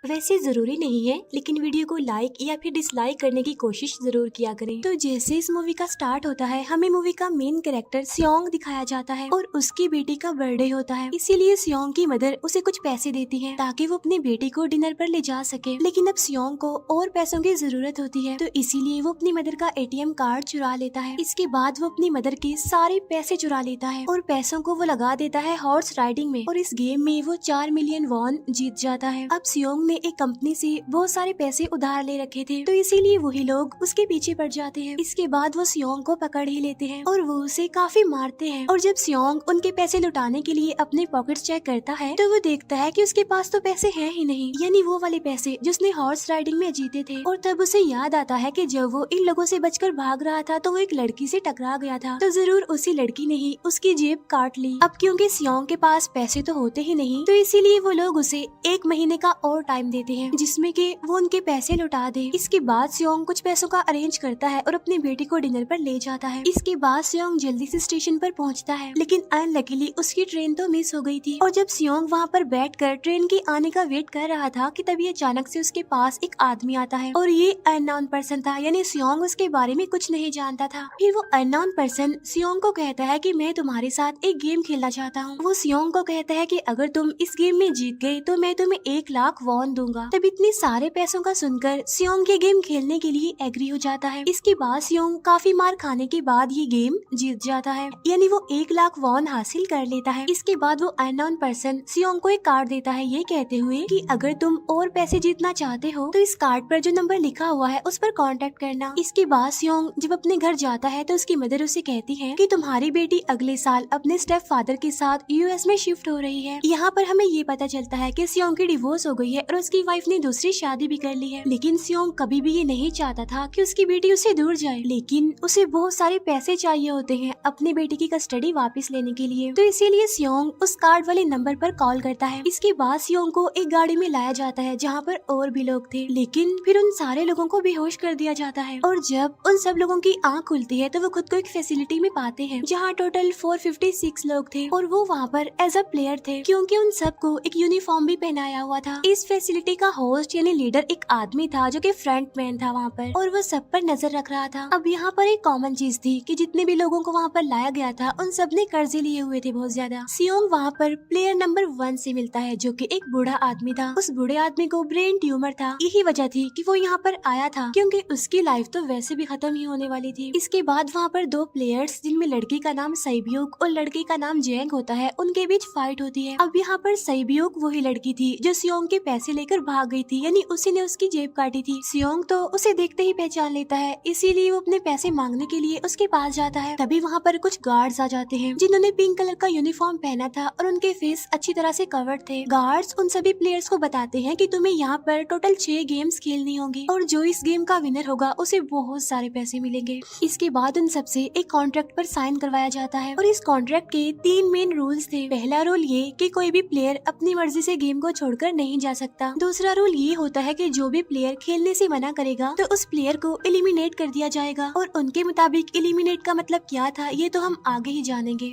वैसे जरूरी नहीं है, लेकिन वीडियो को लाइक या फिर डिसलाइक करने की कोशिश जरूर किया करें। तो जैसे इस मूवी का स्टार्ट होता है, हमें मूवी का मेन कैरेक्टर सियोंग दिखाया जाता है और उसकी बेटी का बर्थडे होता है। इसीलिए सियोंग की मदर उसे कुछ पैसे देती है ताकि वो अपनी बेटी को डिनर पर ले जा सके। लेकिन अब सियोंग को और पैसों की जरूरत होती है, तो इसीलिए वो अपनी मदर का एटीएम कार्ड चुरा लेता है। इसके बाद वो अपनी मदर के सारे पैसे चुरा लेता है और पैसों को वो लगा देता है हॉर्स राइडिंग में, और इस गेम में वो 4 मिलियन वॉन जीत जाता है। अब सियोंग ने एक कंपनी से बहुत सारे पैसे उधार ले रखे थे, तो इसीलिए वही लोग उसके पीछे पड़ जाते हैं। इसके बाद वो सियोंग को पकड़ ही लेते हैं और वो उसे काफी मारते हैं। और जब सियोंग उनके पैसे लुटाने के लिए अपने पॉकेट्स चेक करता है, तो वो देखता है कि उसके पास तो पैसे हैं ही नहीं, यानी वो वाले पैसे जिसने हॉर्स राइडिंग में जीते थे। और तब उसे याद आता है कि जब वो इन लोगों से बचकर भाग रहा था तो वो एक लड़की से टकरा गया था, तो जरूर उसी लड़की ने ही उसकी जेब काट ली। अब क्योंकि सियोंग के पास पैसे तो होते ही नहीं, तो इसीलिए वो लोग उसे 1 महीने का और टाइम देते हैं जिसमें कि वो उनके पैसे लौटा दे। इसके बाद सियोंग कुछ पैसों का अरेंज करता है और अपनी बेटी को डिनर पर ले जाता है। इसके बाद सियोंग जल्दी से स्टेशन पर पहुंचता है, लेकिन अनलकीली उसकी ट्रेन तो मिस हो गई थी। और जब सियोंग वहां पर बैठकर ट्रेन के आने का वेट कर रहा था कि तभी अचानक से उसके पास एक आदमी आता है, और ये अननोन पर्सन था, यानी सियोंग उसके बारे में कुछ नहीं जानता था। फिर वो अननोन पर्सन सियोंग को कहता है कि मैं तुम्हारे साथ एक गेम खेलना चाहता हूँ। वो सियोंग को कहता है कि अगर तुम इस गेम में जीत गए तो मैं तुम्हें 1 लाख वॉन दूंगा। तब इतने सारे पैसों का सुनकर सियोंग ये गेम खेलने के लिए एग्री हो जाता है। इसके बाद सियोंग काफी मार खाने के बाद ये गेम जीत जाता है, यानी वो 1 लाख वॉन हासिल कर लेता है। इसके बाद वो अननोन पर्सन सियोंग को एक कार्ड देता है, ये कहते हुए कि अगर तुम और पैसे जीतना चाहते हो तो इस कार्ड पर जो नंबर लिखा हुआ है उस पर कांटेक्ट करना। इसके बाद सियोंग जब अपने घर जाता है तो उसकी मदर उसे कहती है कि तुम्हारी बेटी अगले साल अपने स्टेप फादर के साथ यूएस में शिफ्ट हो रही है। यहाँ पर हमें ये पता चलता है कि सियोंग की डिवोर्स हो गई है और उसकी वाइफ ने दूसरी शादी भी कर ली है। लेकिन सियोंग कभी भी ये नहीं चाहता था कि उसकी बेटी उससे दूर जाए, लेकिन उसे बहुत सारे पैसे चाहिए होते हैं अपनी बेटी की कस्टडी वापस लेने के लिए, तो इसीलिए सियोंग उस कार्ड वाले नंबर पर कॉल करता है। इसके बाद सियोंग को एक गाड़ी में लाया जाता है जहाँ पर और भी लोग थे, लेकिन फिर उन सारे लोगों को बेहोश कर दिया जाता है। और जब उन सब लोगों की आंख खुलती है तो वो खुद को एक फैसिलिटी में पाते हैं जहाँ टोटल 456 लोग थे, और वो वहाँ पर एज अ प्लेयर थे क्योंकि उन सबको एक यूनिफॉर्म भी पहनाया हुआ था। इस फैसिलिटी का होस्ट यानी लीडर एक आदमी था जो कि फ्रंट मैन था वहाँ पर, और वो सब पर नजर रख रहा था। अब यहाँ पर एक कॉमन चीज थी कि जितने भी लोगों को वहाँ पर लाया गया था उन सब ने कर्जे लिए हुए थे बहुत ज्यादा। सियोंग वहाँ पर प्लेयर नंबर 1 से मिलता है जो कि एक बूढ़ा आदमी था। उस बूढ़े आदमी को ब्रेन ट्यूमर था, यही वजह थी कि वो यहाँ पर आया था क्योंकि उसकी लाइफ तो वैसे भी खत्म ही होने वाली थी। इसके बाद वहाँ पर 2 प्लेयर्स जिनमें लड़की का नाम सैब्यूक और लड़के का नाम जेंग होता है, उनके बीच फाइट होती है। अब यहाँ पर सैब्यूक वही लड़की थी जो सियोंग के पैसे लेकर भाग गई थी, यानी उसी ने उसकी जेब काटी थी। सियोंग तो उसे देखते ही पहचान लेता है, इसीलिए वो अपने पैसे मांगने के लिए उसके पास जाता है। तभी वहाँ पर कुछ गार्ड्स आ जाते हैं जिन्होंने पिंक कलर का यूनिफॉर्म पहना था और उनके फेस अच्छी तरह से कवर्ड थे। गार्ड्स उन सभी प्लेयर्स को बताते हैं कि तुम्हें यहाँ पर टोटल 6 गेम्स खेलनी होंगी और जो इस गेम का विनर होगा उसे बहुत सारे पैसे मिलेंगे। इसके बाद उन सबसे एक कॉन्ट्रैक्ट पर साइन करवाया जाता है और इस कॉन्ट्रैक्ट के 3 मेन रूल्स थे। पहला रूल ये कि कोई भी प्लेयर अपनी मर्जी से गेम को छोड़कर नहीं जा सकता। दूसरा रूल ये होता है कि जो भी प्लेयर खेलने से मना करेगा तो उस प्लेयर को एलिमिनेट कर दिया जाएगा, और उनके मुताबिक एलिमिनेट का मतलब क्या था ये तो हम आगे ही जानेंगे।